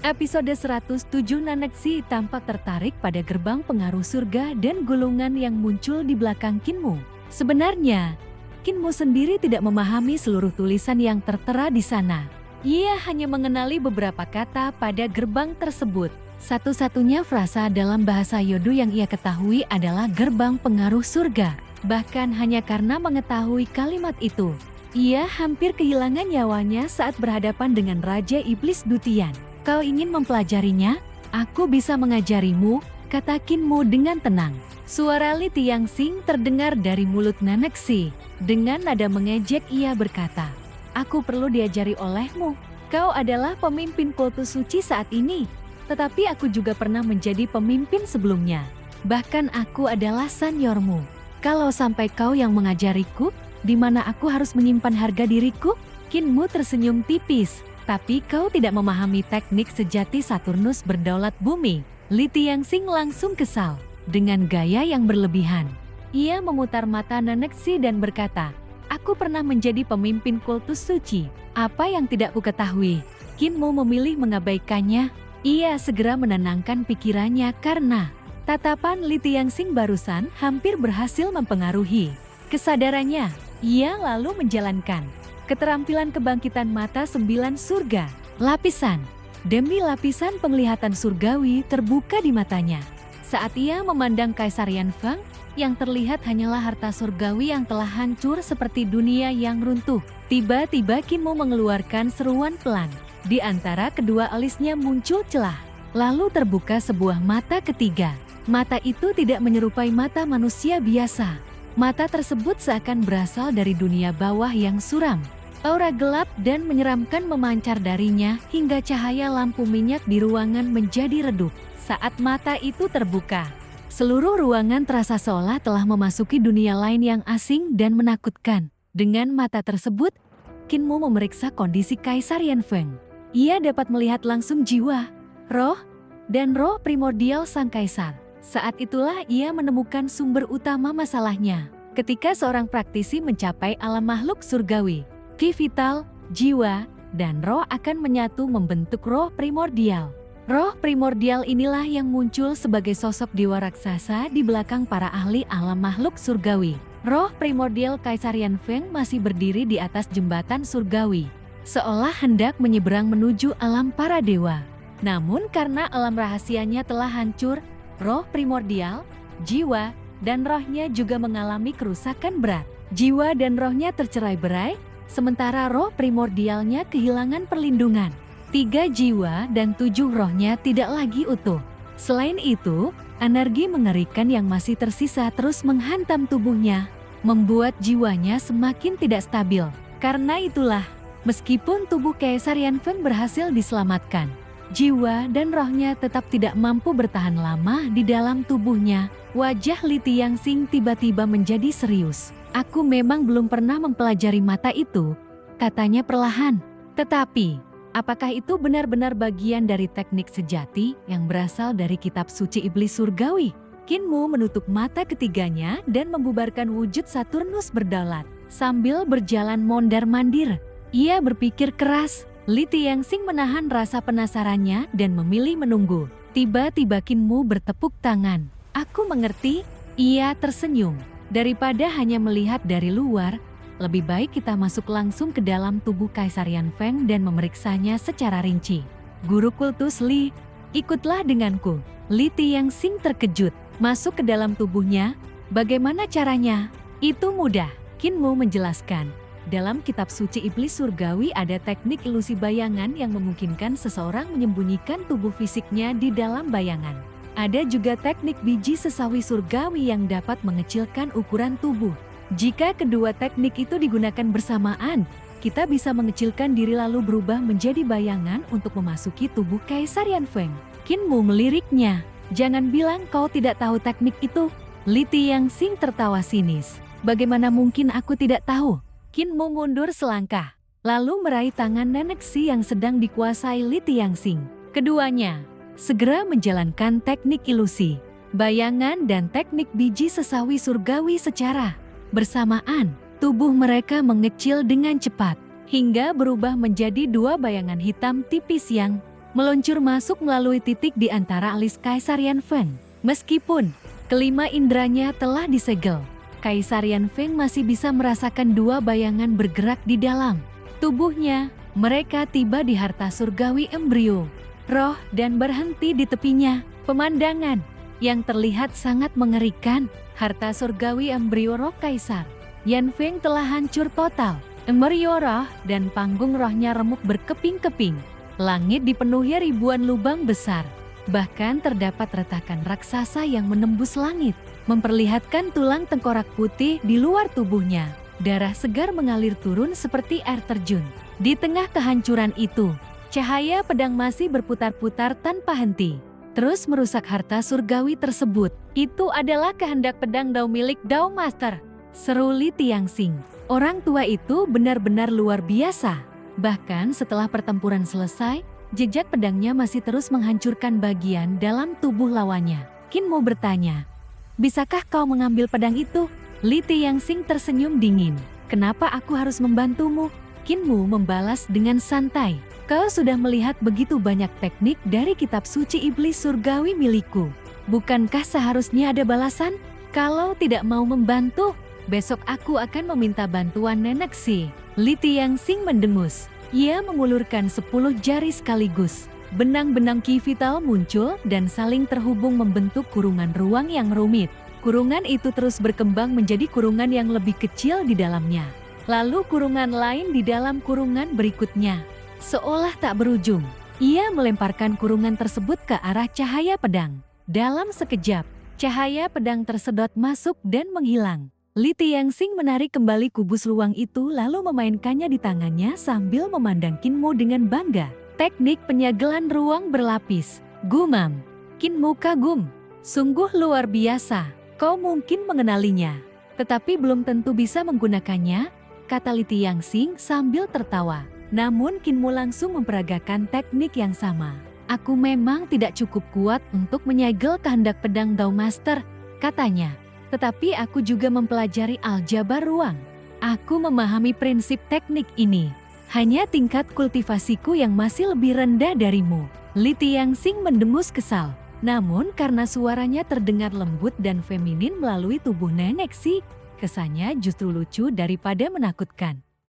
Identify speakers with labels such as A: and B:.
A: Episode 107 Naneksi tampak tertarik pada gerbang pengaruh surga dan gulungan yang muncul di belakang Kinmu. Sebenarnya, Kinmu sendiri tidak memahami seluruh tulisan yang tertera di sana. Ia hanya mengenali beberapa kata pada gerbang tersebut. Satu-satunya frasa dalam bahasa Yodo yang ia ketahui adalah gerbang pengaruh surga. Bahkan hanya karena mengetahui kalimat itu, ia hampir kehilangan nyawanya saat berhadapan dengan Raja Iblis Dutian. Kau ingin mempelajarinya? Aku bisa mengajarimu, kata Kinmu dengan tenang. Suara Li Tianxing terdengar dari mulut Naneksi. Dengan nada mengejek ia berkata, aku perlu diajari olehmu. Kau adalah pemimpin kultus suci saat ini. Tetapi aku juga pernah menjadi pemimpin sebelumnya. Bahkan aku adalah seniormu. Kalau sampai kau yang mengajariku, di mana aku harus menyimpan harga diriku? Kinmu tersenyum tipis. Tapi kau tidak memahami teknik sejati Saturnus berdaulat bumi. Li Tianxing langsung kesal dengan gaya yang berlebihan. Ia memutar mata Naneksi dan berkata, aku pernah menjadi pemimpin kultus suci. Apa yang tidak kuketahui? Kinmu memilih mengabaikannya. Ia segera menenangkan pikirannya karena tatapan Li Tianxing barusan hampir berhasil mempengaruhi kesadarannya. Ia lalu menjalankan keterampilan kebangkitan mata 9 surga. Lapisan demi lapisan penglihatan surgawi terbuka di matanya. Saat ia memandang Kaisar Yanfeng, yang terlihat hanyalah harta surgawi yang telah hancur seperti dunia yang runtuh. Tiba-tiba Kinmu mengeluarkan seruan pelan. Di antara kedua alisnya muncul celah. Lalu terbuka sebuah mata ketiga. Mata itu tidak menyerupai mata manusia biasa. Mata tersebut seakan berasal dari dunia bawah yang suram. Aura gelap dan menyeramkan memancar darinya hingga cahaya lampu minyak di ruangan menjadi redup. Saat mata itu terbuka, seluruh ruangan terasa seolah telah memasuki dunia lain yang asing dan menakutkan. Dengan mata tersebut, Kinmu memeriksa kondisi Kaisar Yanfeng. Ia dapat melihat langsung jiwa, roh, dan roh primordial sang kaisar. Saat itulah ia menemukan sumber utama masalahnya. Ketika seorang praktisi mencapai alam makhluk surgawi, ki vital, jiwa, dan roh akan menyatu membentuk roh primordial. Roh primordial inilah yang muncul sebagai sosok dewa raksasa di belakang para ahli alam makhluk surgawi. Roh primordial Kaisar Yanfeng masih berdiri di atas jembatan surgawi, seolah hendak menyeberang menuju alam para dewa. Namun karena alam rahasianya telah hancur, roh primordial, jiwa, dan rohnya juga mengalami kerusakan berat. Jiwa dan rohnya tercerai-berai, sementara roh primordialnya kehilangan perlindungan. 3 jiwa dan 7 rohnya tidak lagi utuh. Selain itu, energi mengerikan yang masih tersisa terus menghantam tubuhnya, membuat jiwanya semakin tidak stabil. Karena itulah, meskipun tubuh Kaisar Yanfeng berhasil diselamatkan, jiwa dan rohnya tetap tidak mampu bertahan lama di dalam tubuhnya. Wajah Li Tianxing tiba-tiba menjadi serius. Aku memang belum pernah mempelajari mata itu, katanya perlahan. Tetapi, apakah itu benar-benar bagian dari teknik sejati yang berasal dari kitab suci iblis surgawi? Kinmu menutup mata ketiganya dan membubarkan wujud Saturnus berdaulat. Sambil berjalan mondar-mandir, ia berpikir keras. Li Tianxing menahan rasa penasarannya dan memilih menunggu. Tiba-tiba Kinmu bertepuk tangan. Aku mengerti, ia tersenyum. Daripada hanya melihat dari luar, lebih baik kita masuk langsung ke dalam tubuh Kaisar Yanfeng dan memeriksanya secara rinci. Guru kultus Li, ikutlah denganku. Li Tianxing terkejut. Masuk ke dalam tubuhnya, bagaimana caranya? Itu mudah, Kinmu menjelaskan. Dalam kitab suci iblis surgawi ada teknik ilusi bayangan yang memungkinkan seseorang menyembunyikan tubuh fisiknya di dalam bayangan. Ada juga teknik biji sesawi surgawi yang dapat mengecilkan ukuran tubuh. Jika kedua teknik itu digunakan bersamaan, kita bisa mengecilkan diri lalu berubah menjadi bayangan untuk memasuki tubuh Kaisar Yanfeng. Kinmu meliriknya. Jangan bilang kau tidak tahu teknik itu. Li Tianxing tertawa sinis. Bagaimana mungkin aku tidak tahu? Kinmu mundur selangkah, lalu meraih tangan Naneksi yang sedang dikuasai Li Tianxing. Keduanya segera menjalankan teknik ilusi, bayangan dan teknik biji sesawi surgawi secara bersamaan. Tubuh mereka mengecil dengan cepat, hingga berubah menjadi 2 bayangan hitam tipis yang meluncur masuk melalui titik di antara alis Kaisar Yanfeng. Meskipun kelima indranya telah disegel, Kaisar Yanfeng masih bisa merasakan dua bayangan bergerak di dalam tubuhnya. Mereka tiba di harta surgawi embrio roh dan berhenti di tepinya. Pemandangan yang terlihat sangat mengerikan. Harta surgawi embrio roh Kaisar Yanfeng telah hancur total. Embrio roh dan panggung rohnya remuk berkeping-keping. Langit dipenuhi ribuan lubang besar. Bahkan terdapat retakan raksasa yang menembus langit, memperlihatkan tulang tengkorak putih di luar tubuhnya. Darah segar mengalir turun seperti air terjun. Di tengah kehancuran itu, cahaya pedang masih berputar-putar tanpa henti, terus merusak harta surgawi tersebut. Itu adalah kehendak pedang Dao milik Dao Master, seru Li Tianxing. Orang tua itu benar-benar luar biasa. Bahkan setelah pertempuran selesai, jejak pedangnya masih terus menghancurkan bagian dalam tubuh lawannya. Qin Mu bertanya, "Bisakah kau mengambil pedang itu?" Li Tianxing tersenyum dingin. "Kenapa aku harus membantumu?" Qin Mu membalas dengan santai, "Kau sudah melihat begitu banyak teknik dari kitab suci iblis surgawi milikku. Bukankah seharusnya ada balasan? Kalau tidak mau membantu, besok aku akan meminta bantuan Nenek Si." Li Tianxing mendengus. Ia mengulurkan 10 jari sekaligus. Benang-benang ki vital muncul dan saling terhubung membentuk kurungan ruang yang rumit. Kurungan itu terus berkembang menjadi kurungan yang lebih kecil di dalamnya. Lalu kurungan lain di dalam kurungan berikutnya. Seolah tak berujung, ia melemparkan kurungan tersebut ke arah cahaya pedang. Dalam sekejap, cahaya pedang tersedot masuk dan menghilang. Li Tianxing menarik kembali kubus ruang itu lalu memainkannya di tangannya sambil memandang Qin Mu dengan bangga. "Teknik penyegelan ruang berlapis," gumam. Qin Mu kagum. "Sungguh luar biasa. Kau mungkin mengenalinya, tetapi belum tentu bisa menggunakannya," kata Li Tianxing sambil tertawa. Namun Qin Mu langsung memperagakan teknik yang sama. "Aku memang tidak cukup kuat untuk menyegel kehendak pedang Dao Master," katanya. "Tetapi aku juga mempelajari aljabar ruang. Aku memahami prinsip teknik ini. Hanya tingkat kultivasiku yang masih lebih rendah darimu." Li Tianxing mendengus kesal. Namun karena suaranya terdengar lembut dan feminin melalui tubuh Nenek Si, kesannya justru lucu daripada menakutkan.